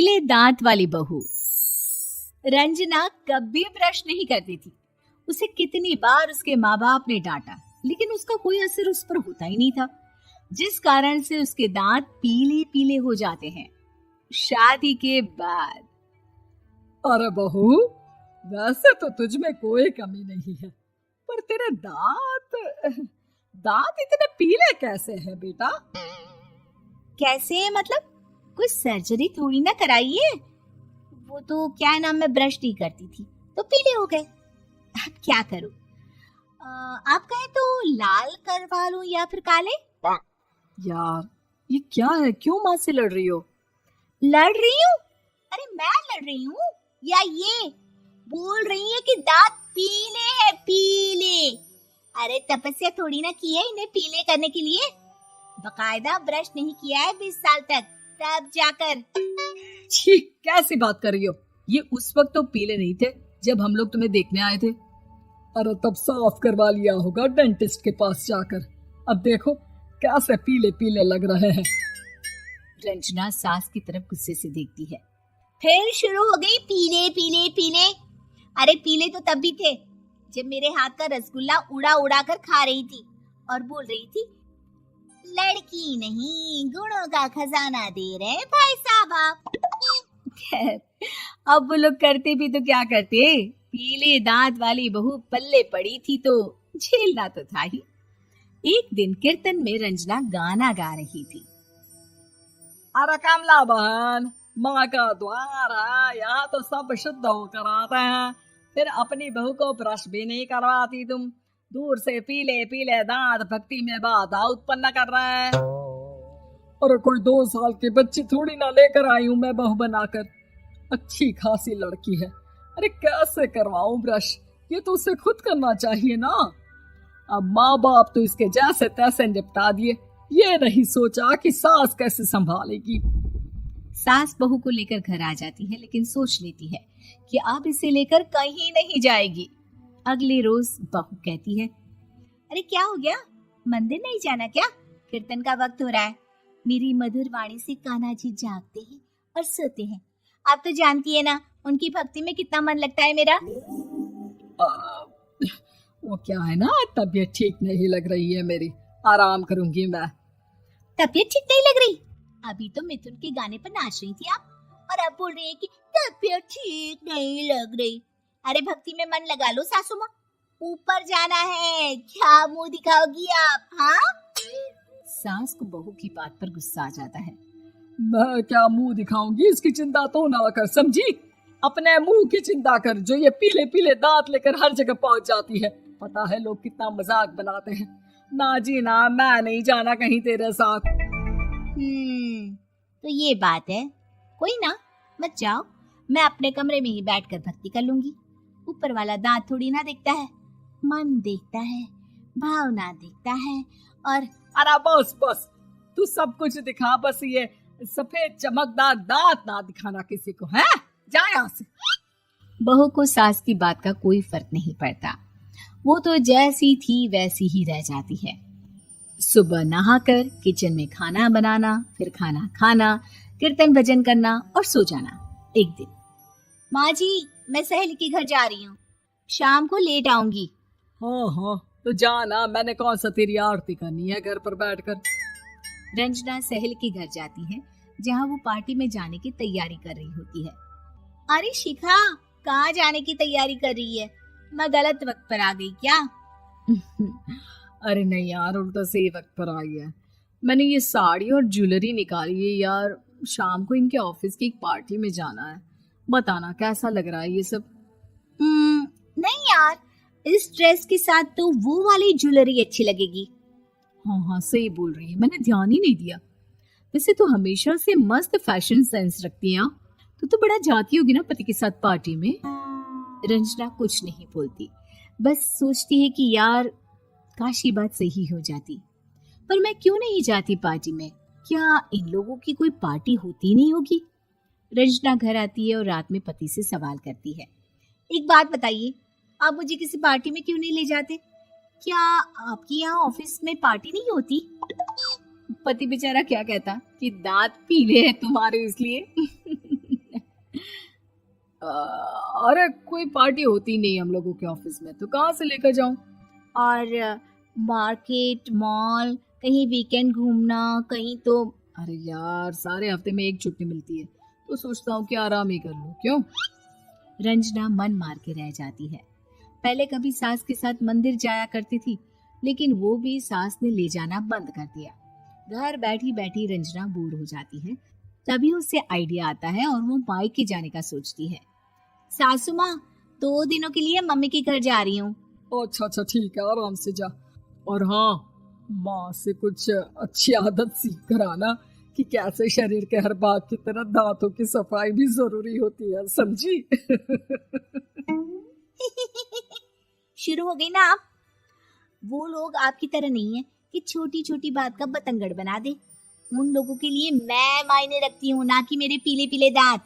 पीले दांत वाली बहू। रंजना कभी ब्रश नहीं करती थी। उसे कितनी बार उसके माँ बाप ने डांटा, लेकिन उसका कोई असर उस पर होता ही नहीं था, जिस कारण से उसके दांत पीले पीले हो जाते हैं। शादी के बाद। अरे बहू, वैसे तो तुझ में कोई कमी नहीं है, पर तेरे दांत इतने पीले कैसे हैं बेटा? कैसे मतलब? कोई सर्जरी थोड़ी ना कराई है। वो तो क्या नाम, मैं ब्रश नहीं करती थी तो पीले हो गए। अब क्या करूं? आप कहें तो लाल करवा लूं या फिर काले? यार ये क्या है, क्यों माँ से लड़ रही हो? लड़ रही हूँ? अरे मैं लड़ रही हूँ या ये बोल रही है कि दांत पीले हैं, पीले। अरे तपस्या थोड़ी ना की है इन्हें पीले करने के लिए। बकायदा ब्रश नहीं किया है 20 साल तक, तब जाकर। छी, कैसी बात कर रही हो? ये उस वक्त तो पीले नहीं थे जब हम लोग तुम्हें देखने आए थे। अरे तब साफ करवा लिया होगा डेंटिस्ट के पास जाकर। अब देखो कैसे पीले पीले लग रहे हैं। रंजना सास की तरफ गुस्से से देखती है। फिर शुरू हो गई पीले पीले पीले। अरे पीले तो तब भी थे जब मेरे हाथ का रसगुल्ला उड़ा उड़ा कर खा रही थी और बोल रही थी, लड़की नहीं गुणों का खजाना दे रहे भाई साहब आप। खैर, अब वो लोग करते भी तो क्या करते, पीले दांत वाली बहू पल्ले पड़ी थी तो झेलना तो था ही। एक दिन कीर्तन में रंजना गाना गा रही थी। अरे कमला बहन, माँ का द्वार है, यहाँ तो सब शुद्ध होकर आते हैं, फिर अपनी बहू को ब्रश भी नहीं करवाती तुम। दूर से पीले पीले दांत भक्ति में बाधा उत्पन्न कर रहे हैं। अरे कोई 2 साल की बच्ची थोड़ी ना लेकर आई हूँ मैं बहू बनाकर। अच्छी खासी लड़की है, अरे कैसे करवाऊं ब्रश? ये तो उसे खुद करना चाहिए ना। अब माँ बाप तो इसके जैसे तैसे निपटा दिए, ये नहीं सोचा कि सास कैसे संभालेगी। सास बहू को लेकर घर आ जाती है, लेकिन सोच लेती है कि अब इसे लेकर कहीं नहीं जाएगी। अगले रोज बहू कहती है, अरे क्या हो गया, मंदिर नहीं जाना क्या? कीर्तन का वक्त हो रहा है। मेरी मधुर वाणी से कान्हा जी जागते हैं और सोते हैं। आप तो जानती है ना उनकी भक्ति में कितना मन लगता है मेरा। वो क्या है ना, तबीयत ठीक नहीं लग रही है मेरी, आराम करूंगी मैं। तबीयत ठीक नहीं लग रही? अभी तो मिथुन के गाने पर नाच रही थी आप, और अब बोल रही है कि तबीयत ठीक नहीं लग रही। अरे भक्ति में मन लगा लो सासू माँ, ऊपर जाना है, क्या मुंह दिखाओगी आप? हाँ? सास को बहू की बात पर गुस्सा आ जाता है। मैं क्या मुंह दिखाऊंगी, इसकी चिंता तो ना कर, समझी? अपने मुंह की चिंता कर, जो ये पीले पीले दांत लेकर हर जगह पहुंच जाती है। पता है लोग कितना मजाक बनाते हैं। ना जी ना, मैं नहीं जाना कहीं तेरे साथ। तो ये बात है, कोई ना, मत जाओ, मैं अपने कमरे में ही बैठकर भक्ति कर लूंगी। ऊपर वाला दांत थोड़ी ना देखता है, मन देखता है, भावना देखता है। और अरे बस बस, तू सब कुछ दिखा, बस ये सफेद चमकदार दांत ना दिखाना किसी को, है? जा यहाँ से। बहू को सास की बात का कोई फर्क नहीं पड़ता, वो तो जैसी थी वैसी ही रह जाती है। सुबह नहाकर किचन में खाना बनाना, फिर खाना खाना, कीर्तन भजन करना और सो जाना। एक दिन, माँ जी मैं सहेली के घर जा रही हूँ, शाम को लेट आऊंगी। हाँ हाँ तो जाना, मैंने कौन सा तेरी आरती करनी है घर पर बैठकर। रंजना सहेली के घर जाती है, जहाँ वो पार्टी में जाने की तैयारी कर रही होती है। अरे शिखा, कहाँ जाने की तैयारी कर रही है? मैं गलत वक्त पर आ गई क्या? अरे नहीं यार, उल्टा सही वक्त पर आई है। मैंने ये साड़ी और ज्वेलरी निकाली है यार, शाम को इनके ऑफिस की एक पार्टी में जाना है। बताना कैसा लग रहा है ये सब? नहीं यार, इस ड्रेस के साथ तो वो वाली ज्वेलरी अच्छी लगेगी। हाँ हाँ सही बोल रही है, मैंने ध्यान ही नहीं दिया। वैसे तो हमेशा से मस्त फैशन सेंस रखती है। तो बड़ा जाती होगी ना पति के साथ पार्टी में। रंजना कुछ नहीं बोलती, बस सोचती है कि यार काश ये बात सही हो जाती, पर मैं क्यों नहीं जाती पार्टी में? क्या इन लोगों की कोई पार्टी होती नहीं होगी? रंजना घर आती है और रात में पति से सवाल करती है, एक बात बताइए, आप मुझे किसी पार्टी में क्यों नहीं ले जाते? क्या आपकी यहाँ ऑफिस में पार्टी नहीं होती? पति बेचारा क्या कहता कि दांत पीले हैं तुम्हारे इसलिए। अरे कोई पार्टी होती नहीं हम लोगों के ऑफिस में, तो कहाँ से लेकर जाऊं? और मार्केट, मॉल, कहीं वीकेंड घूमना, कहीं तो। अरे यार, सारे हफ्ते में एक छुट्टी मिलती है, तो सोचता हूँ कि आराम ही कर लूं। क्यों? रंजना मन मार के रह जाती है। पहले कभी सास के साथ मंदिर जाया करती थी, लेकिन वो भी सास ने ले जाना बंद कर दिया। घर बैठी बैठी रंजना बोर हो जाती है। तभी उसे आइडिया आता है और वो मायके जाने का सोचती है। सासू माँ, 2 दिनों के लिए मम्मी के घर जा रही हूँ। अच्छा अच्छा, ठीक है, आराम से जा। और हाँ, माँ से कुछ अच्छी आदत सीख कर आना कि कैसे शरीर के हर भाग की तरह दांतों की सफाई भी जरूरी होती है, समझी? शुरू हो गई ना आप। वो लोग आपकी तरह नहीं है कि छोटी छोटी बात का बतंगड़ बना दे। उन लोगों के लिए मैं मायने रखती हूँ, ना कि मेरे पीले पीले दांत।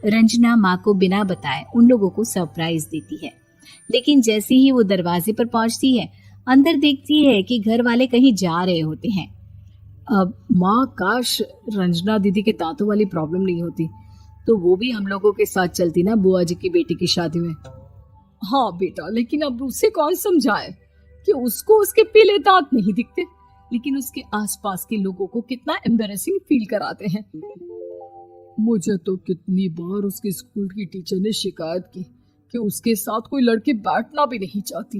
रंजना माँ को बिना बताए उन लोगों को सरप्राइज देती है, लेकिन जैसे ही वो दरवाजे पर पहुंचती है, अंदर देखती है कि घर वाले कहीं जा रहे होते हैं। अब माँ, काश रंजना दीदी के दांतों वाली प्रॉब्लम नहीं होती, तो वो भी हम लोगों के साथ चलती ना बुआ जी की बेटी की शादी में। हाँ बेटा, लेकिन अब उसे कौन समझाए कि उसको उसके पीले दांत नहीं दिखते, लेकिन उसके आसपास के लोगों को कितना एम्बैरेसिंग फील कराते हैं। मुझे तो कितनी बार उसके स्कूल की टीचर ने शिकायत की कि उसके साथ कोई लड़की बैठना भी नहीं चाहती,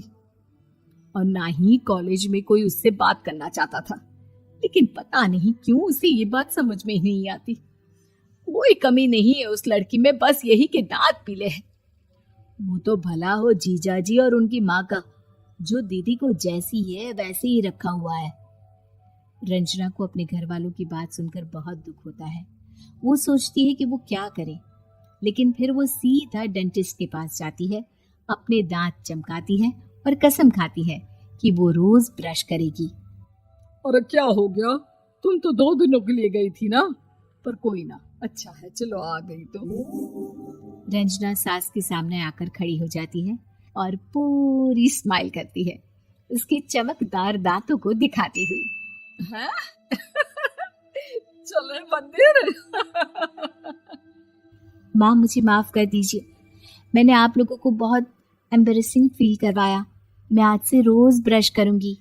और ना ही कॉलेज में कोई उससे बात करना चाहता था। लेकिन पता नहीं क्यों उसे ये बात समझ में ही नहीं आती। कोई कमी नहीं है उस लड़की में, बस यही कि दांत पीले हैं। वो तो भला हो जीजा जी और उनकी माँ का, जो दीदी को जैसी है वैसे ही रखा हुआ है। रंजना को अपने घर वालों की बात सुनकर बहुत दुख होता है। वो सोचती है कि वो क्या करे, लेकिन फिर वो सीधा डेंटिस्ट के पास जाती है, अपने दांत चमकाती है और कसम खाती है कि वो रोज ब्रश करेगी। अरे क्या हो गया? तुम तो 2 दिनों के लिए गई थी ना, पर कोई ना, अच्छा है, चलो आ गई तो। रंजना सास के सामने आकर खड़ी हो जाती है और पूरी स्माइल करती है, उसके चमकदार दांतों को दिखाती हुई। हैं? चले मंदिर। माँ, मुझे माफ कर दीजिए, मैंने आप लोगों को बहुत एम्बैरेसिंग फील करवाया। मैं आज से रोज ब्रश करूंगी।